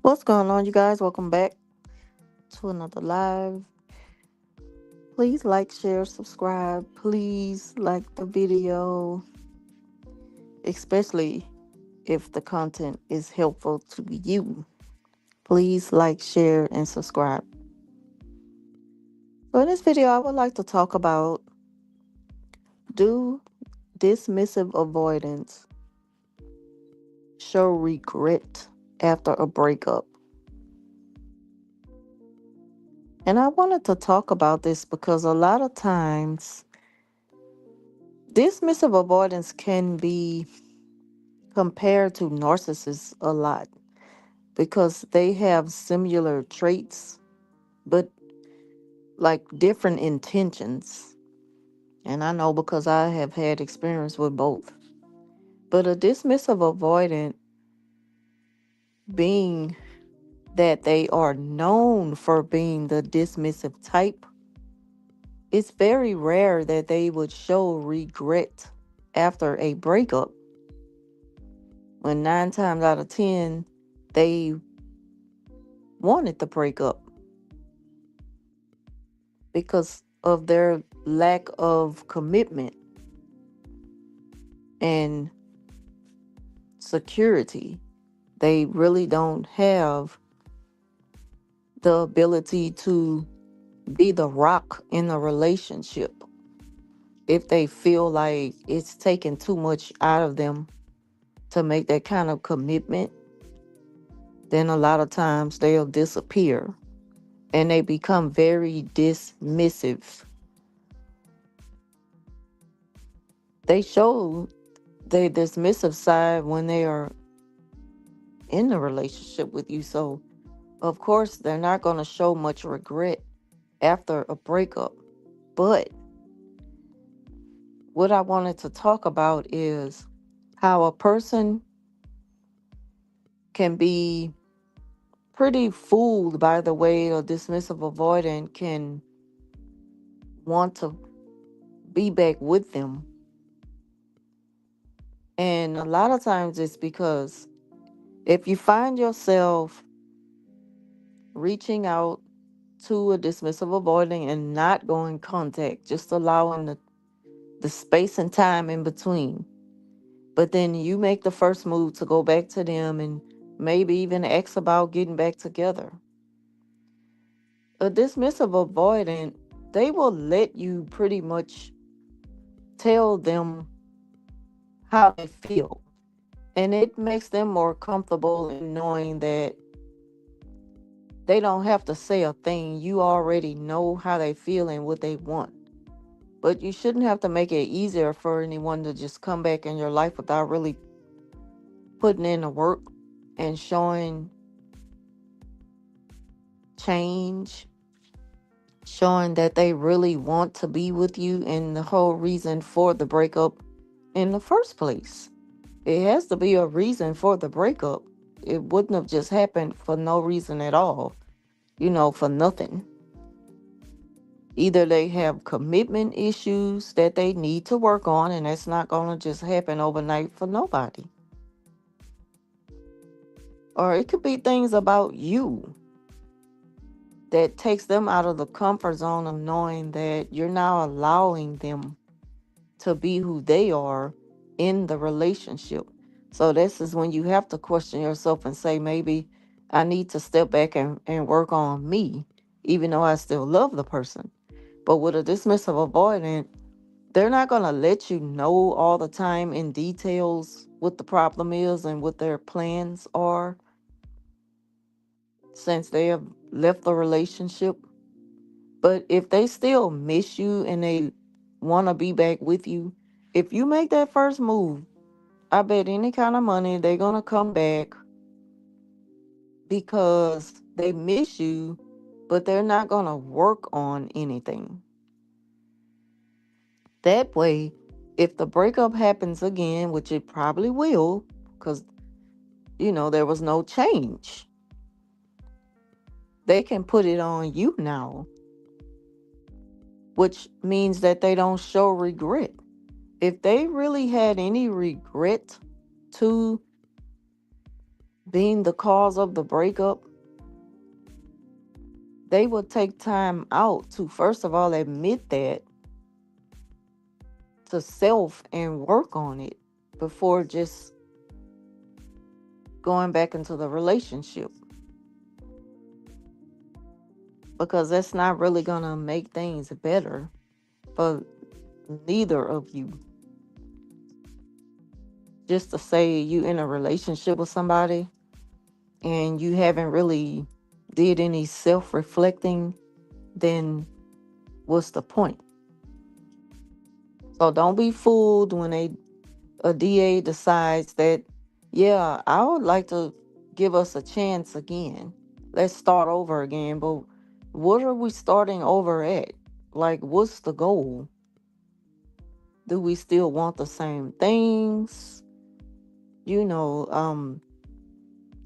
What's going on, you guys? Welcome back to another live. Please like, share, subscribe. Please like the video, especially if the content is helpful to you. Please like, share, and subscribe. So, in this video, I would like to talk about, do dismissive avoidance show regret after a breakup? And I wanted to talk about this because a lot of times dismissive avoidance can be compared to narcissists a lot because they have similar traits but like different intentions. And I know because I have had experience with both. But a dismissive avoidant, being that they are known for being the dismissive type, it's very rare that they would show regret after a breakup, when 9 times out of 10 they wanted the breakup because of their lack of commitment and security. They really don't have the ability to be the rock in a relationship. If they feel like it's taking too much out of them to make that kind of commitment, then a lot of times they'll disappear and they become very dismissive. They show their dismissive side when they are in the relationship with you. So, of course, they're not going to show much regret after a breakup. But what I wanted to talk about is how a person can be pretty fooled by the way a dismissive avoidant can want to be back with them. And a lot of times it's because if you find yourself reaching out to a dismissive avoidant and not going contact, just allowing the space and time in between, but then you make the first move to go back to them and maybe even ask about getting back together. A dismissive avoidant, they will let you pretty much tell them how they feel. And it makes them more comfortable in knowing that they don't have to say a thing. You already know how they feel and what they want. But you shouldn't have to make it easier for anyone to just come back in your life without really putting in the work and showing change, showing that they really want to be with you, and the whole reason for the breakup in the first place. It has to be a reason for the breakup. It wouldn't have just happened for no reason at all, for nothing. Either they have commitment issues that they need to work on, and that's not going to just happen overnight for nobody. Or it could be things about you that takes them out of the comfort zone of knowing that you're now allowing them to be who they are in the relationship. So this is when you have to question yourself and say, maybe I need to step back and work on me, even though I still love the person. But with a dismissive avoidant, they're not going to let you know all the time in details what the problem is and what their plans are, since they have left the relationship. But if they still miss you and they want to be back with you, if you make that first move, I bet any kind of money they're going to come back because they miss you, but they're not going to work on anything. That way, if the breakup happens again, which it probably will, because, there was no change, they can put it on you now, which means that they don't show regret. If they really had any regret to being the cause of the breakup, they will take time out to first of all admit that to self and work on it before just going back into the relationship, because that's not really gonna make things better for neither of you. Just to say you in a relationship with somebody and you haven't really did any self-reflecting, then what's the point? So don't be fooled when a DA decides that, yeah, I would like to give us a chance again. Let's start over again. But what are we starting over at? Like, what's the goal? Do we still want the same things? You know,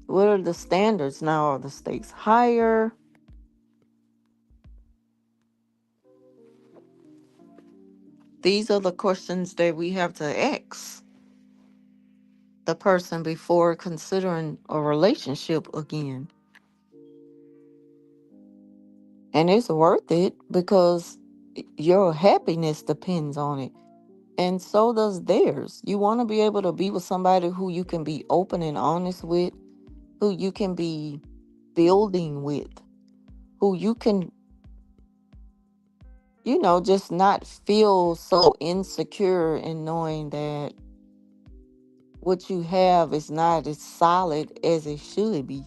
what are the standards now? Are the stakes higher? These are the questions that we have to ask the person before considering a relationship again. And it's worth it because your happiness depends on it. And so does theirs. You want to be able to be with somebody who you can be open and honest with, who you can be building with, who you can, just not feel so insecure in knowing that what you have is not as solid as it should be.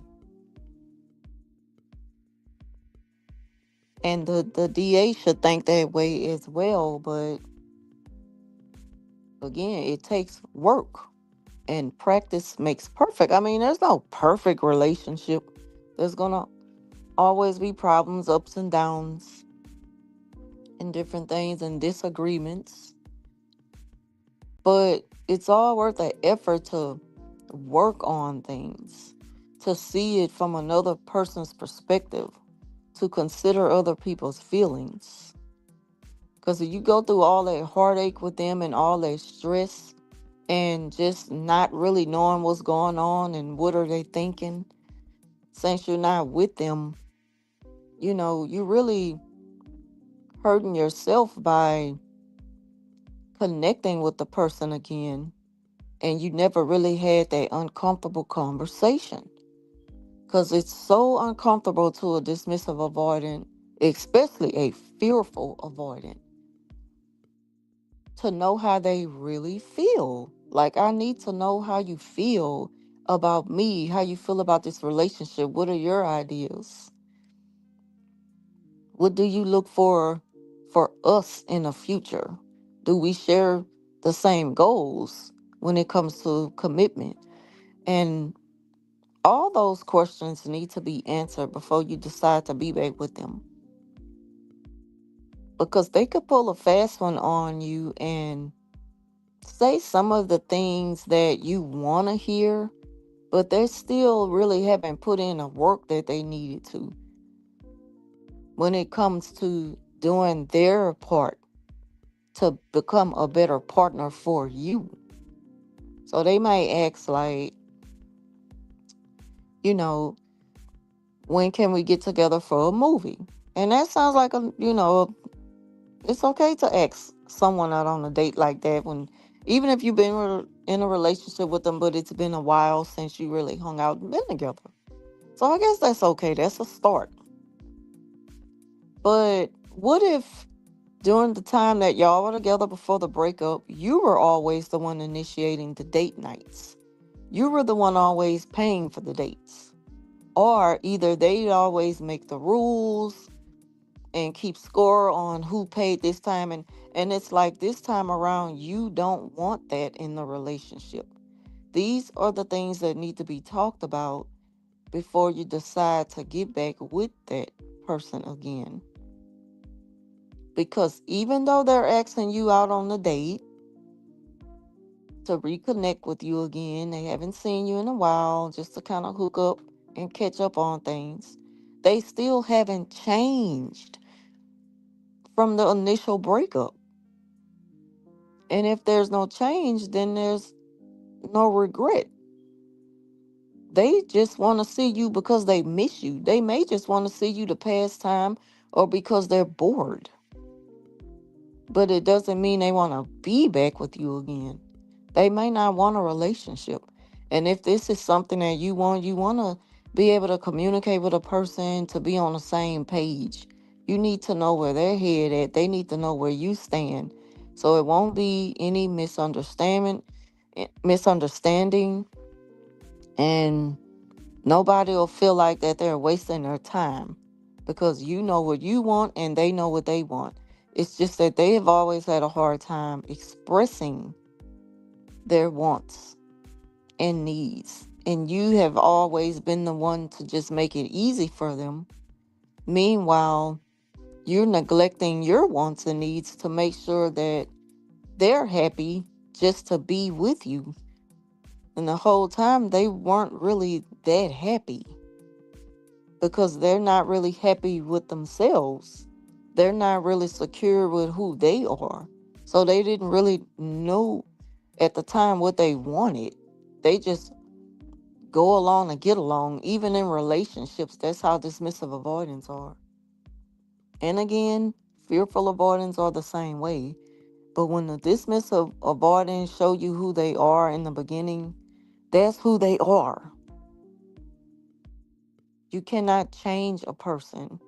And the DA should think that way as well. But again, it takes work and practice makes perfect. I mean, there's no perfect relationship. There's going to always be problems, ups and downs, and different things and disagreements. But it's all worth the effort to work on things, to see it from another person's perspective, to consider other people's feelings. Because if you go through all that heartache with them and all that stress and just not really knowing what's going on and what are they thinking, since you're not with them, you're really hurting yourself by connecting with the person again. And you never really had that uncomfortable conversation. Because it's so uncomfortable to a dismissive avoidant, especially a fearful avoidant, to know how they really feel. Like, I need to know how you feel about me, how you feel about this relationship. What are your ideas? What do you look for us in the future? Do we share the same goals when it comes to commitment? And all those questions need to be answered before you decide to be back with them. Because they could pull a fast one on you and say some of the things that you want to hear, but they still really haven't put in the work that they needed to when it comes to doing their part to become a better partner for you. So they might ask, like, you know, when can we get together for a movie? And that sounds like it's okay to ask someone out on a date like that when, even if you've been in a relationship with them, but it's been a while since you really hung out and been together. So I guess that's okay. That's a start. But what if during the time that y'all were together before the breakup, you were always the one initiating the date nights? You were the one always paying for the dates. Or either they'd always make the rules and keep score on who paid this time, and it's like this time around you don't want that in the relationship. These are the things that need to be talked about before you decide to get back with that person again. Because even though they're asking you out on the date to reconnect with you again, they haven't seen you in a while, just to kind of hook up and catch up on things, they still haven't changed from the initial breakup. And if there's no change, then there's no regret. They just want to see you because they miss you. They may just want to see you to pass time or because they're bored. But it doesn't mean they want to be back with you again. They may not want a relationship. And if this is something that you want to be able to communicate with a person to be on the same page. You need to know where their head at. They need to know where you stand. So it won't be any misunderstanding, and nobody will feel like that they're wasting their time because you know what you want and they know what they want. It's just that they have always had a hard time expressing their wants and needs. And you have always been the one to just make it easy for them. Meanwhile, you're neglecting your wants and needs to make sure that they're happy just to be with you. And the whole time, they weren't really that happy because they're not really happy with themselves. They're not really secure with who they are. So they didn't really know at the time what they wanted. They just go along and get along. Even in relationships, that's how dismissive avoidants are. And again, fearful avoidants are the same way. But when the dismissive avoidants show you who they are in the beginning, that's who they are. You cannot change a person,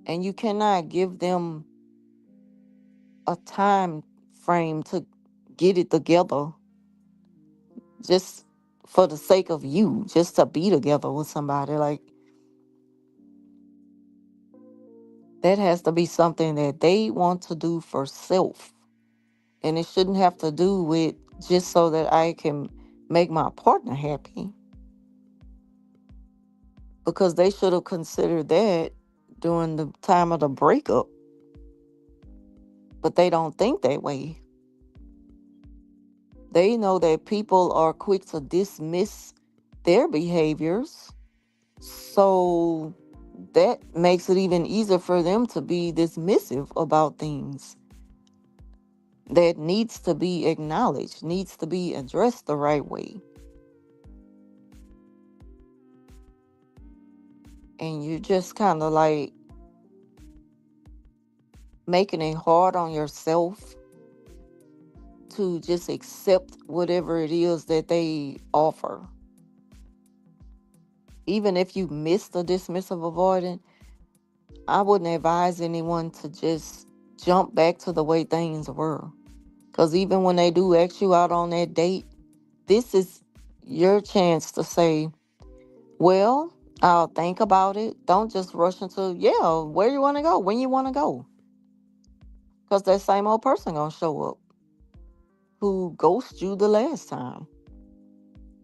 and you cannot give them a time frame to get it together just for the sake of you, just to be together with somebody. Like, that has to be something that they want to do for self. And it shouldn't have to do with just so that I can make my partner happy, because they should have considered that during the time of the breakup. But they don't think that way. They know that people are quick to dismiss their behaviors. So that makes it even easier for them to be dismissive about things that needs to be acknowledged, needs to be addressed the right way. And you just kind of like making it hard on yourself to just accept whatever it is that they offer. Even if you miss the dismissive avoidant, I wouldn't advise anyone to just jump back to the way things were. Because even when they do ask you out on that date, this is your chance to say, well, I'll think about it. Don't just rush into, yeah, where you want to go, when you want to go. Because that same old person going to show up who ghosted you the last time.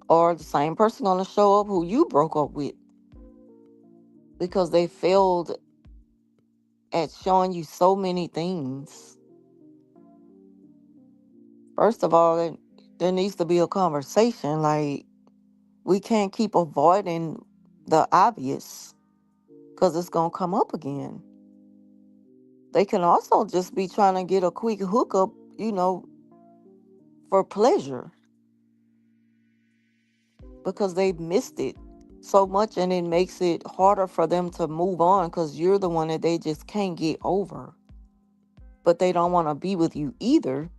Or the same person going to show up who you broke up with because they failed at showing you so many things. First of all, there needs to be a conversation. Like, we can't keep avoiding the obvious because it's going to come up again. They can also just be trying to get a quick hookup, for pleasure because they've missed it so much, and it makes it harder for them to move on because you're the one that they just can't get over. But they don't want to be with you either.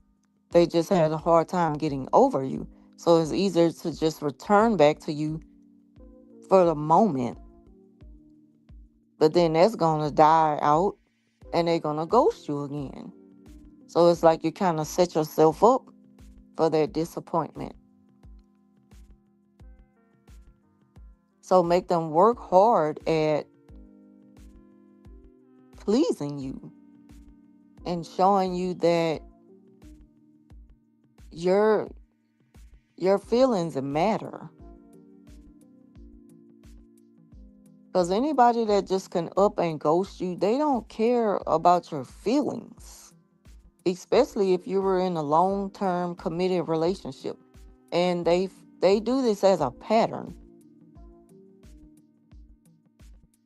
They just had a hard time getting over you. So it's easier to just return back to you for the moment. But then that's going to die out and they're going to ghost you again. So it's like you kind of set yourself up for that disappointment. So make them work hard at pleasing you and showing you that your your feelings matter. Because anybody that just can up and ghost you, they don't care about your feelings. Especially if you were in a long-term committed relationship. And they do this as a pattern.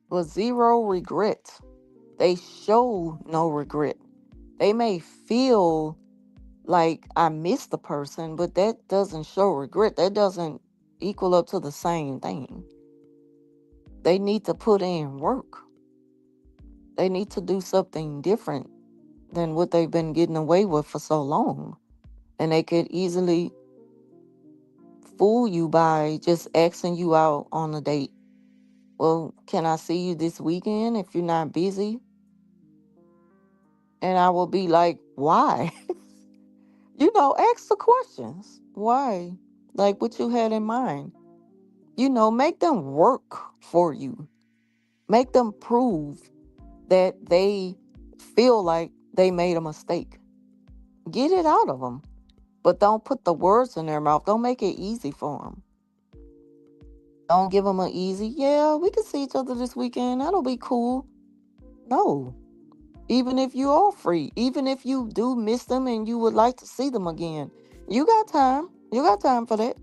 With zero regret. They show no regret. They may feel like I miss the person, but that doesn't show regret. That doesn't equal up to the same thing. They need to put in work. They need to do something different than what they've been getting away with for so long. And they could easily fool you by just asking you out on a date. Well, can I see you this weekend if you're not busy? And I will be like, why? Ask the questions. Why? Like what you had in mind. Make them work for you. Make them prove that they feel like they made a mistake. Get it out of them. But don't put the words in their mouth. Don't make it easy for them. Don't give them an easy, yeah, we can see each other this weekend. That'll be cool. No. Even if you are free, even if you do miss them and you would like to see them again, you got time. You got time for that.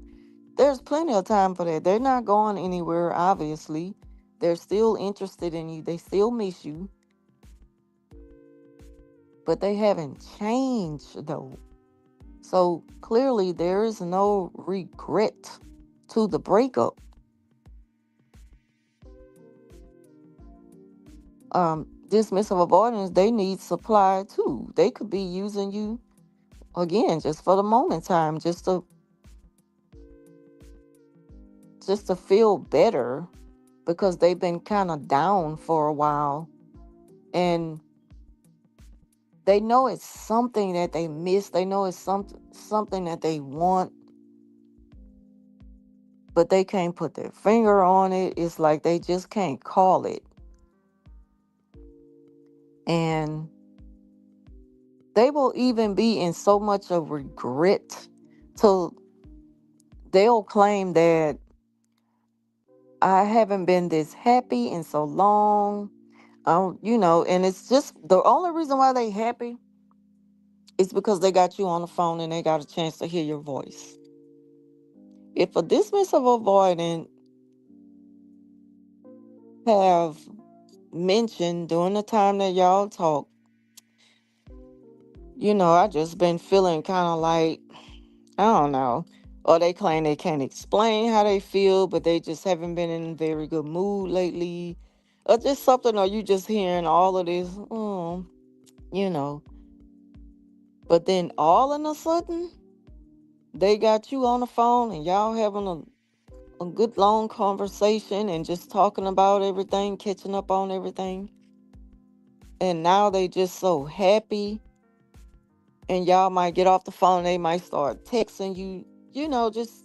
There's plenty of time for that. They're not going anywhere, obviously. They're still interested in you. They still miss you. But they haven't changed, though. So clearly, there is no regret to the breakup. Dismissive avoidance, they need supply too. They could be using you again just for the moment time, just to feel better because they've been kind of down for a while, and they know it's something that they miss. They know it's something that they want, but they can't put their finger on it. It's like they just can't call it. And they will even be in so much of regret till they'll claim that I haven't been this happy in so long. And it's just the only reason why they happy is because they got you on the phone and they got a chance to hear your voice. If a dismissive avoidant have mentioned during the time that y'all talk, I just been feeling kind of like, I don't know. Or they claim they can't explain how they feel, but they just haven't been in a very good mood lately. Or just something, or you just hearing all of this, you know. But then all of a sudden, they got you on the phone and y'all having a good long conversation and just talking about everything, catching up on everything. And now they just so happy. And y'all might get off the phone, they might start texting you, just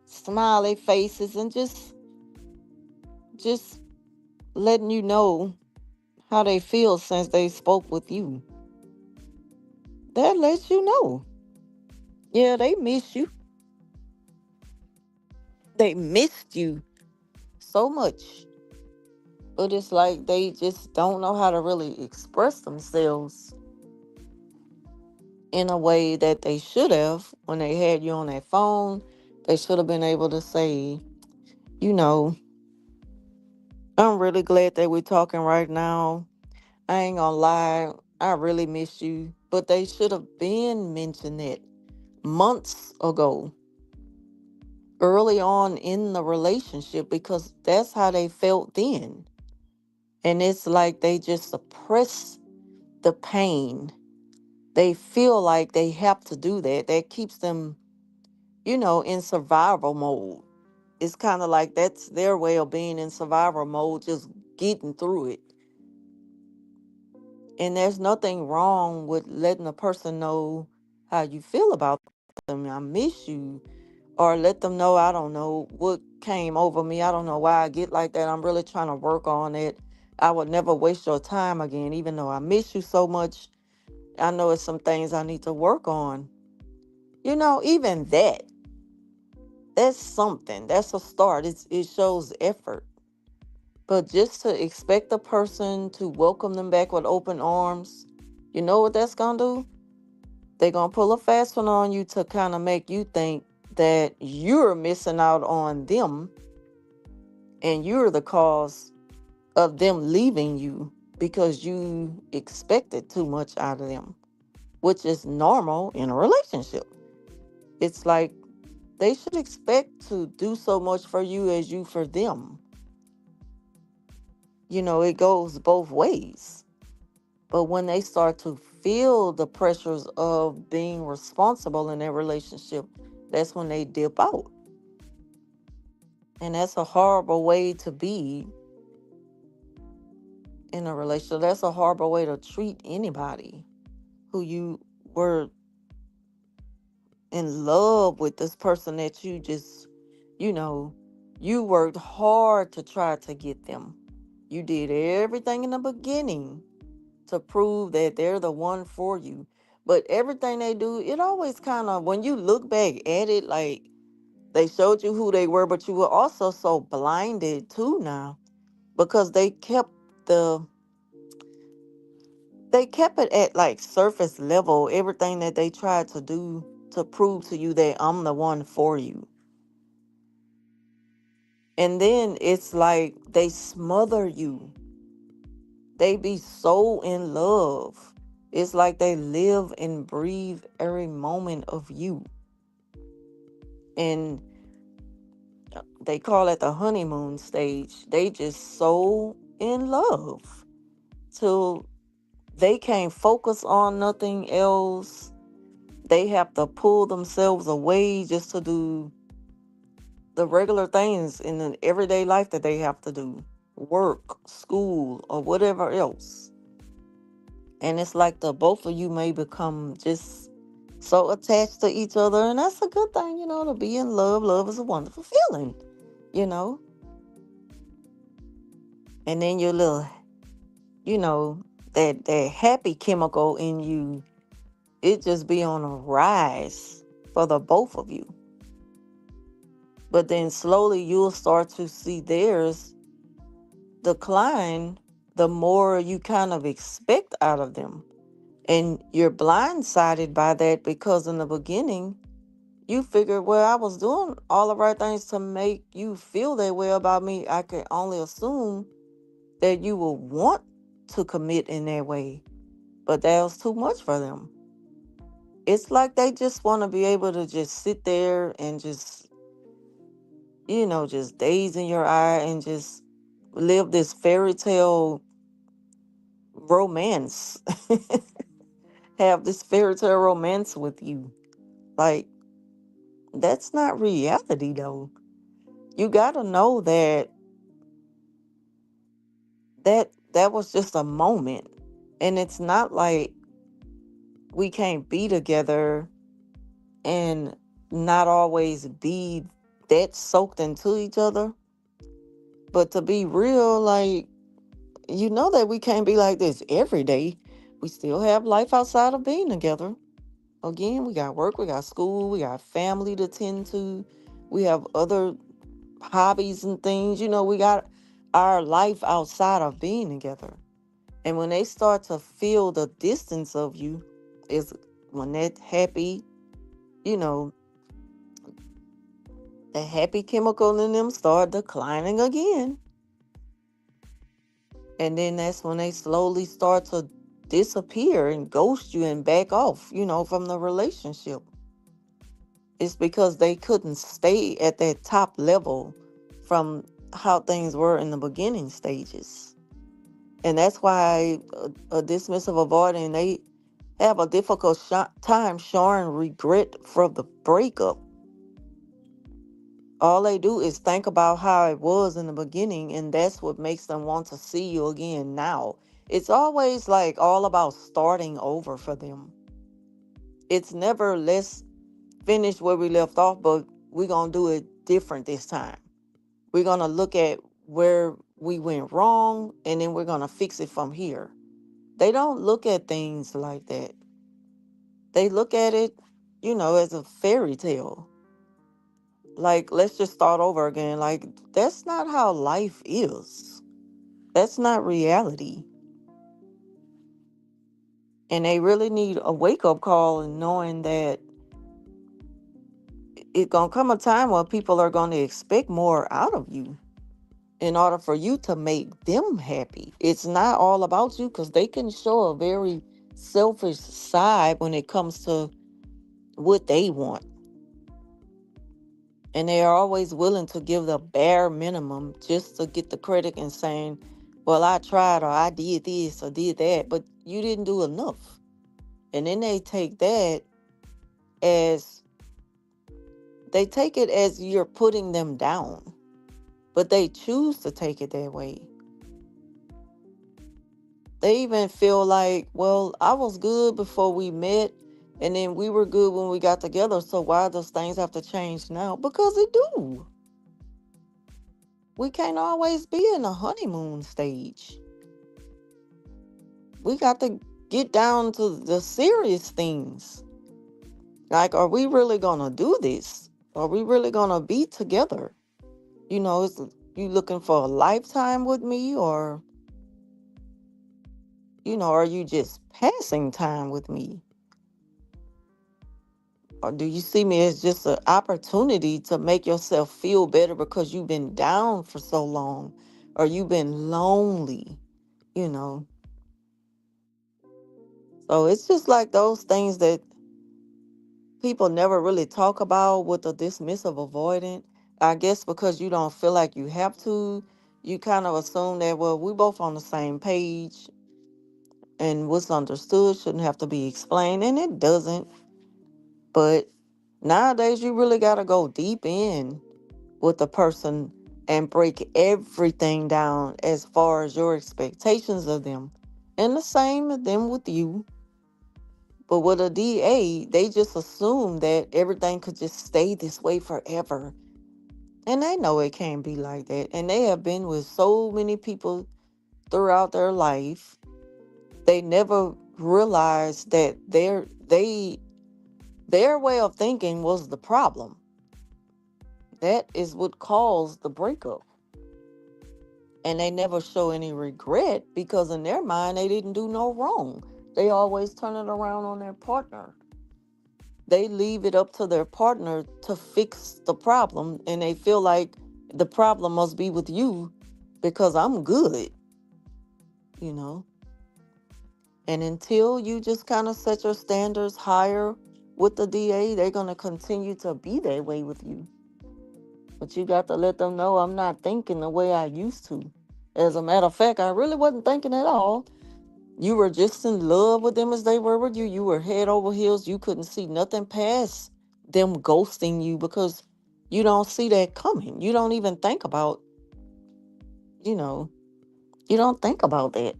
smiley faces and just letting you know how they feel since they spoke with you. That lets you know. Yeah, they miss you. They missed you so much. But it's like they just don't know how to really express themselves in a way that they should have when they had you on that phone. They should have been able to say, you know, I'm really glad that we're talking right now. I ain't gonna lie, I really miss you. But they should have been mentioned it months ago, early on in the relationship, because that's how they felt then. And it's like they just suppress the pain. They feel like they have to do that. That keeps them, in survival mode. It's kind of like that's their way of being in survival mode, just getting through it. And there's nothing wrong with letting a person know how you feel about them. I miss you. Or let them know, I don't know what came over me. I don't know why I get like that. I'm really trying to work on it. I would never waste your time again, even though I miss you so much. I know it's some things I need to work on. Even that's something. That's a start. It shows effort. But just to expect the person to welcome them back with open arms, you know what that's going to do? They're going to pull a fast one on you to kind of make you think that you're missing out on them and you're the cause of them leaving you because you expected too much out of them, which is normal in a relationship. It's like They should expect to do so much for you as you for them. It goes both ways. But when they start to feel the pressures of being responsible in their relationship, that's when they dip out. And that's a horrible way to be in a relationship. That's a horrible way to treat anybody who you were in love with, this person that you just, you know, you worked hard to try to get them. You did everything in the beginning to prove that they're the one for you. But everything they do, it always kind of, when you look back at it, like they showed you who they were, but you were also so blinded too now because the they kept it at like surface level, everything that they tried to do to prove to you that I'm the one for you. And then it's like they smother you. They be so in love. It's like they live and breathe every moment of you. And they call it the honeymoon stage. They just so in love till they can't focus on nothing else. They have to pull themselves away just to do the regular things in the everyday life that they have to do, work, school, or whatever else. And it's like the both of you may become just so attached to each other. And that's a good thing, to be in love. Love is a wonderful feeling, you know. And then your little, you know, that happy chemical in you, it just be on a rise for the both of you. But then slowly you'll start to see theirs decline the more you kind of expect out of them. And you're blindsided by that because in the beginning, you figured, well, I was doing all the right things to make you feel that way about me. I could only assume that you will want to commit in that way. But that was too much for them. It's like they just want to be able to just sit there and just, just daze in your eye and just live this fairy tale romance. Have this fairy tale romance with you. Like, that's not reality though. You gotta know that was just a moment. And it's not like we can't be together and not always be that soaked into each other. But to be real, like, you know that we can't be like this every day. We still have life outside of being together. Again, we got work, we got school, we got family to tend to, we have other hobbies and things. We got our life outside of being together. And when they start to feel the distance of you, is when that happy, you know, the happy chemical in them start declining again. And then that's when they slowly start to disappear and ghost you and back off, from the relationship. It's because they couldn't stay at that top level from how things were in the beginning stages. And that's why a dismissive avoidant, they have a difficult time showing regret for the breakup. All they do is think about how it was in the beginning, and that's what makes them want to see you again now. It's always like all about starting over for them. It's never let's finish where we left off, but we're going to do it different this time. We're going to look at where we went wrong, and then we're going to fix it from here. They don't look at things like that. They look at it, as a fairy tale. Like, let's just start over again. Like, that's not how life is. That's not reality. And they really need a wake up call and knowing that it's going to come a time where people are going to expect more out of you in order for you to make them happy. It's not all about you because they can show a very selfish side when it comes to what they want. And they are always willing to give the bare minimum just to get the credit and saying, well, I tried or I did this or did that, but you didn't do enough. And then as they take it as you're putting them down, but they choose to take it that way. They even feel like, well, I was good before we met, and then we were good when we got together. So why does things have to change now? Because it do. We can't always be in a honeymoon stage. We got to get down to the serious things. Like, are we really gonna do this? Are we really gonna be together? Is you looking for a lifetime with me, or are you just passing time with me? Or do you see me as just an opportunity to make yourself feel better because you've been down for so long, or you've been lonely, you know? So it's just like those things that people never really talk about with a dismissive avoidant. I guess because you don't feel like you have to, you kind of assume that, well, we both on the same page and what's understood shouldn't have to be explained, and it doesn't. But nowadays, you really got to go deep in with the person and break everything down as far as your expectations of them. And the same with them with you. But with a DA, they just assume that everything could just stay this way forever. And they know it can't be like that. And they have been with so many people throughout their life. They never realized that their way of thinking was the problem. That is what caused the breakup. And they never show any regret because in their mind they didn't do no wrong. They always turn it around on their partner. They leave it up to their partner to fix the problem, and they feel like the problem must be with you because I'm good, you know. And until you just kind of set your standards higher with the DA, they're going to continue to be that way with you. But you got to let them know, I'm not thinking the way I used to. As a matter of fact, I really wasn't thinking at all. You were just in love with them as they were with you. You were head over heels. You couldn't see nothing past them ghosting you because you don't see that coming. You don't even think about, you know, you don't think about that.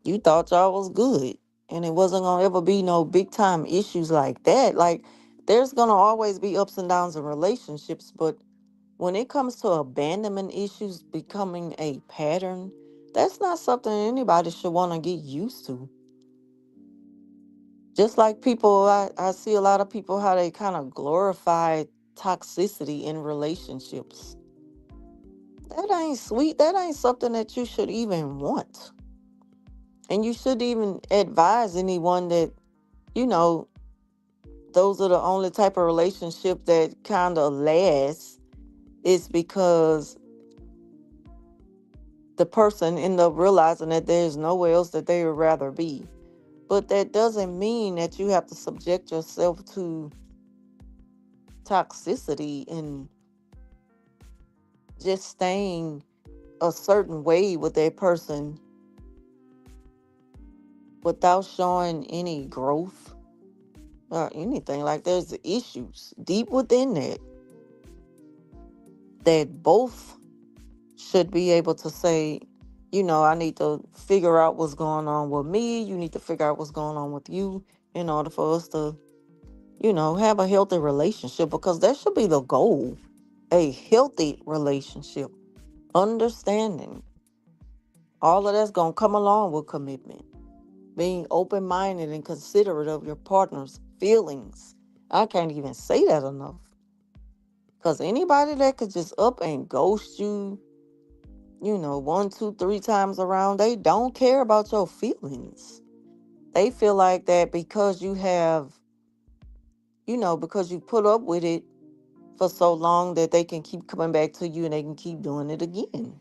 You thought y'all was good, and it wasn't going to ever be no big time issues like that. Like, there's going to always be ups and downs in relationships, but when it comes to abandonment issues becoming a pattern, that's not something anybody should want to get used to. Just like people, I see a lot of people how they kind of glorify toxicity in relationships. That ain't sweet. That ain't something that you should even want. And you should even advise anyone that, you know, those are the only type of relationship that kind of lasts is because the person end up realizing that there's nowhere else that they would rather be. But that doesn't mean that you have to subject yourself to toxicity and just staying a certain way with that person without showing any growth or anything. Like, there's issues deep within that both should be able to say, I need to figure out what's going on with me. You need to figure out what's going on with you in order for us to, have a healthy relationship, because that should be the goal. A healthy relationship, understanding. All of that's going to come along with commitment. Being open-minded and considerate of your partner's feelings. I can't even say that enough. Because anybody that could just up and ghost you, one, two, three times around, they don't care about your feelings. They feel like that because you have, because you put up with it for so long that they can keep coming back to you and they can keep doing it again.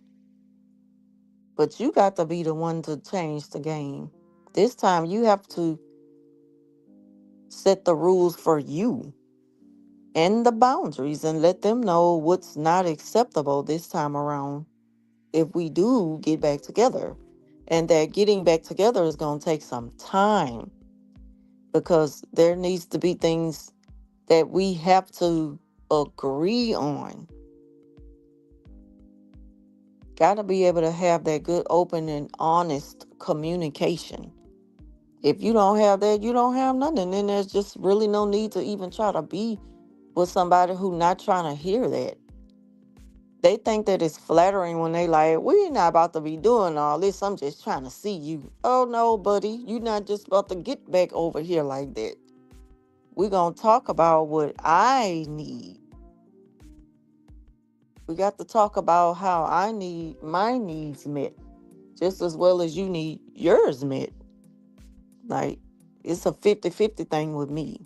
But you got to be the one to change the game. This time you have to set the rules for you and the boundaries and let them know what's not acceptable this time around if we do get back together. And that getting back together is going to take some time because there needs to be things that we have to agree on. Got to be able to have that good, open, and honest communication. If you don't have that, you don't have nothing. Then there's just really no need to even try to be with somebody who not trying to hear that. They think that it's flattering when they like, we're not about to be doing all this. I'm just trying to see you. Oh no, buddy, you're not just about to get back over here like that. We're going to talk about what I need. We got to talk about how I need my needs met just as well as you need yours met. Like, it's a 50-50 thing with me.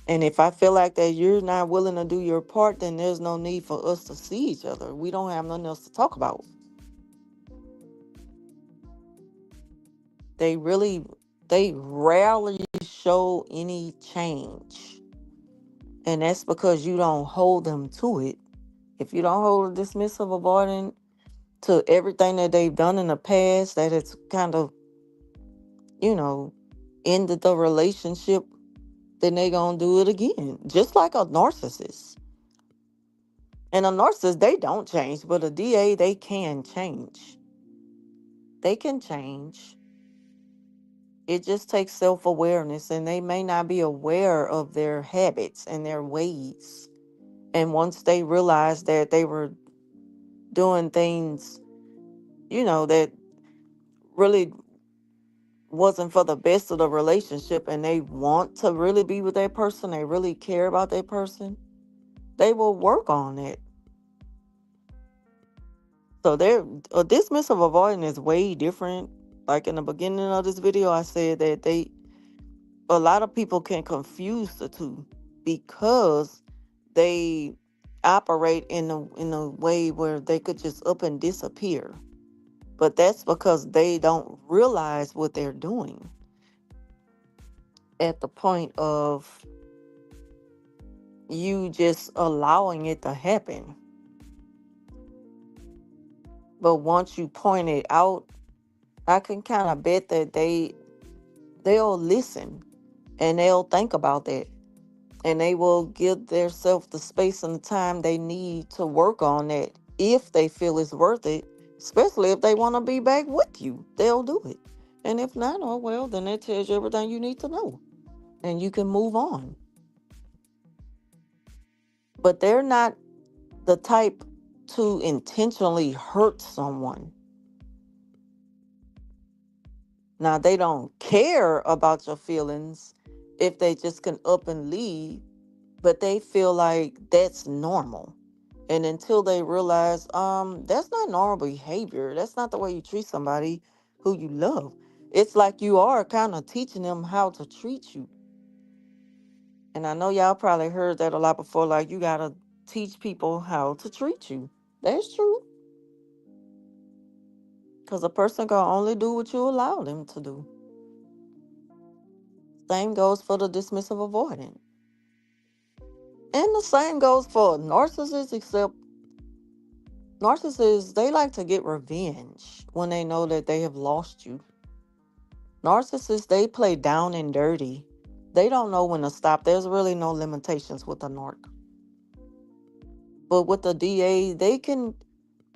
And if I feel like that you're not willing to do your part, then there's no need for us to see each other. We don't have nothing else to talk about. They really, they rarely show any change. And that's because you don't hold them to it. If you don't hold a dismissive avoidant to everything that they've done in the past, that it's kind of, you know, ended the relationship, then they gonna do it again. Just like a narcissist. And a narcissist, they don't change, but a DA, they can change. They can change. It just takes self-awareness, and they may not be aware of their habits and their ways. And once they realize that they were doing things, that really wasn't for the best of the relationship, and they want to really be with that person, they really care about that person, they will work on it. So they're a dismissive avoidant is way different. Like in the beginning of this video, I said that a lot of people can confuse the two because they operate in a way where they could just up and disappear. But that's because they don't realize what they're doing at the point of you just allowing it to happen. But once you point it out, I can kind of bet that they'll listen and they'll think about that, and they will give themselves the space and the time they need to work on that if they feel it's worth it, especially if they want to be back with you. They'll do it. And if not, oh well, then that tells you everything you need to know and you can move on. But they're not the type to intentionally hurt someone. Now, they don't care about your feelings if they just can up and leave, but they feel like that's normal. And until they realize, that's not normal behavior. That's not the way you treat somebody who you love. It's like you are kind of teaching them how to treat you. And I know y'all probably heard that a lot before, like you gotta teach people how to treat you. That's true. Because a person can only do what you allow them to do. Same goes for the dismissive avoidant. And the same goes for narcissists, except narcissists, they like to get revenge when they know that they have lost you. Narcissists, they play down and dirty. They don't know when to stop. There's really no limitations with a narc. But with the DA, they can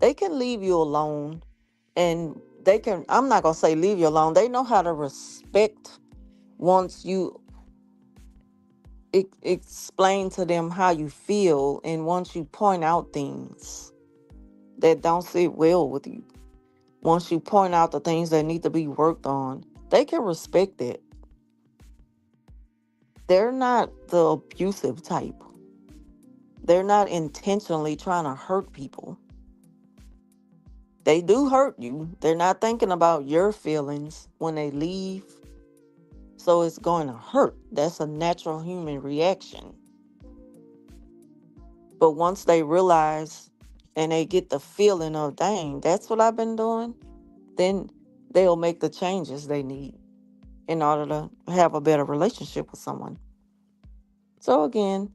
leave you alone, and I'm not gonna say leave you alone. They know how to respect once you explain to them how you feel, and once you point out things that don't sit well with you, once you point out the things that need to be worked on, they can respect it. They're not the abusive type. They're not intentionally trying to hurt people. They do hurt you. They're not thinking about your feelings when they leave. So it's going to hurt. That's a natural human reaction. But once they realize and they get the feeling of, dang, that's what I've been doing, then they'll make the changes they need. in order to have a better relationship with someone. So again,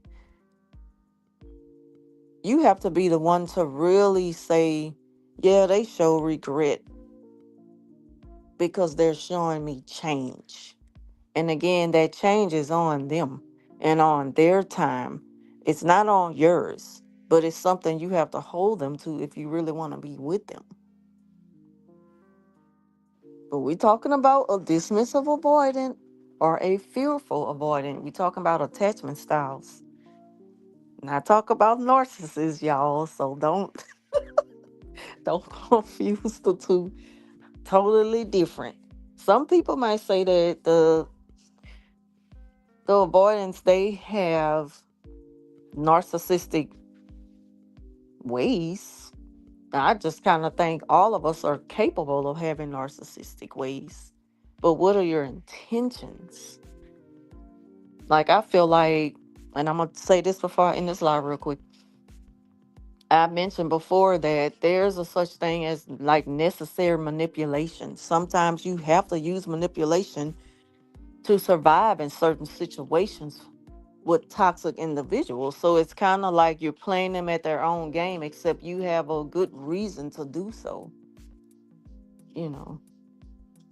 you have to be the one to really say, yeah, they show regret because they're showing me change. And again, that change is on them and on their time. It's not on yours, but it's something you have to hold them to if you really want to be with them. But we're talking about a dismissive avoidant or a fearful avoidant. We're talking about attachment styles. Not talk about narcissists, y'all. So don't confuse the two. Totally different. Some people might say that the avoidance they have narcissistic ways. I just kind of think all of us are capable of having narcissistic ways. But what are your intentions? Like, I feel like, and I'm going to say this before I end this live real quick. I mentioned before that there's a such thing as like necessary manipulation. Sometimes you have to use manipulation to survive in certain situations with toxic individuals. So it's kind of like you're playing them at their own game, except you have a good reason to do so, you know.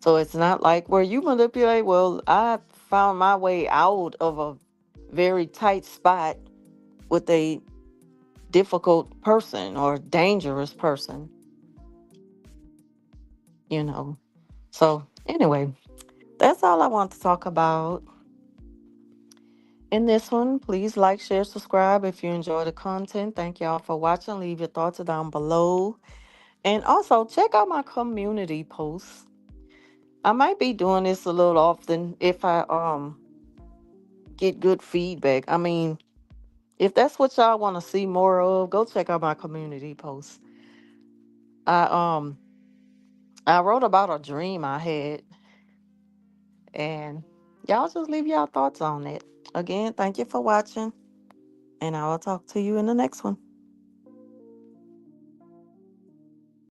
So it's not like where you manipulate, well, I found my way out of a very tight spot with a difficult person or dangerous person, you know. So anyway, that's all I want to talk about in this one. Please like, share, subscribe if you enjoy the content. Thank y'all for watching. Leave your thoughts down below. And also check out my community posts. I might be doing this a little often if I get good feedback. I mean, if that's what y'all want to see more of, go check out my community posts. I I wrote about a dream I had, and y'all just leave y'all thoughts on it. Again, thank you for watching, and I will talk to you in the next one.